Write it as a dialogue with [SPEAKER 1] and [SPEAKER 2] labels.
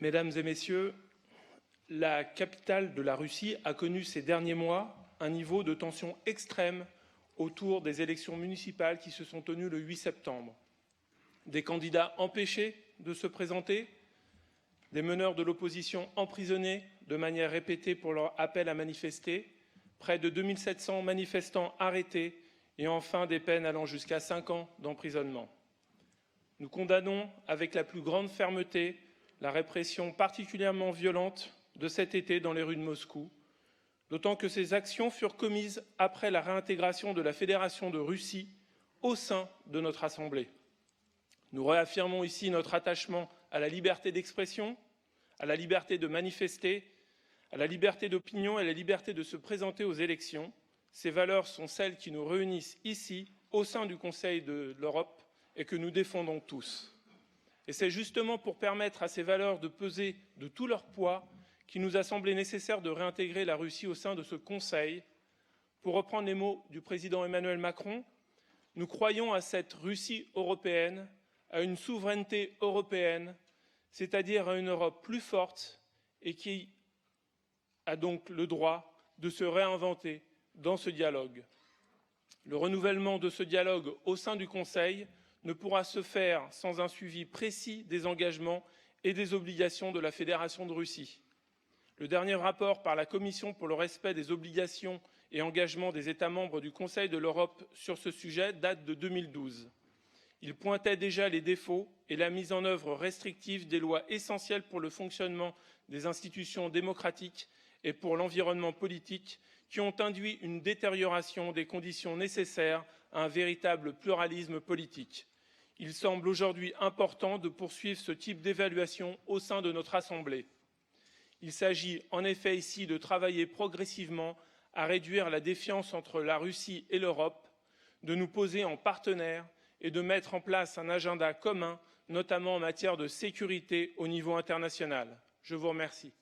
[SPEAKER 1] Mesdames et messieurs, la capitale de la Russie a connu ces derniers mois un niveau de tension extrême autour des élections municipales qui se sont tenues le 8 septembre. Des candidats empêchés de se présenter, des meneurs de l'opposition emprisonnés de manière répétée pour leur appel à manifester, près de 2700 manifestants arrêtés et enfin des peines allant jusqu'à 5 ans d'emprisonnement. Nous condamnons avec la plus grande fermeté la répression particulièrement violente de cet été dans les rues de Moscou, d'autant que ces actions furent commises après la réintégration de la Fédération de Russie au sein de notre Assemblée. Nous réaffirmons ici notre attachement à la liberté d'expression, à la liberté de manifester, à la liberté d'opinion et à la liberté de se présenter aux élections. Ces valeurs sont celles qui nous réunissent ici, au sein du Conseil de l'Europe, et que nous défendons tous. Et c'est justement pour permettre à ces valeurs de peser de tout leur poids qu'il nous a semblé nécessaire de réintégrer la Russie au sein de ce Conseil. Pour reprendre les mots du président Emmanuel Macron, nous croyons à cette Russie européenne, à une souveraineté européenne, c'est-à-dire à une Europe plus forte et qui a donc le droit de se réinventer dans ce dialogue. Le renouvellement de ce dialogue au sein du Conseil ne pourra se faire sans un suivi précis des engagements et des obligations de la Fédération de Russie. Le dernier rapport par la Commission pour le respect des obligations et engagements des États membres du Conseil de l'Europe sur ce sujet date de 2012. Il pointait déjà les défauts et la mise en œuvre restrictive des lois essentielles pour le fonctionnement des institutions démocratiques et pour l'environnement politique qui ont induit une détérioration des conditions nécessaires à un véritable pluralisme politique. Il semble aujourd'hui important de poursuivre ce type d'évaluation au sein de notre Assemblée. Il s'agit en effet ici de travailler progressivement à réduire la défiance entre la Russie et l'Europe, de nous poser en partenaires et de mettre en place un agenda commun, notamment en matière de sécurité au niveau international. Je vous remercie.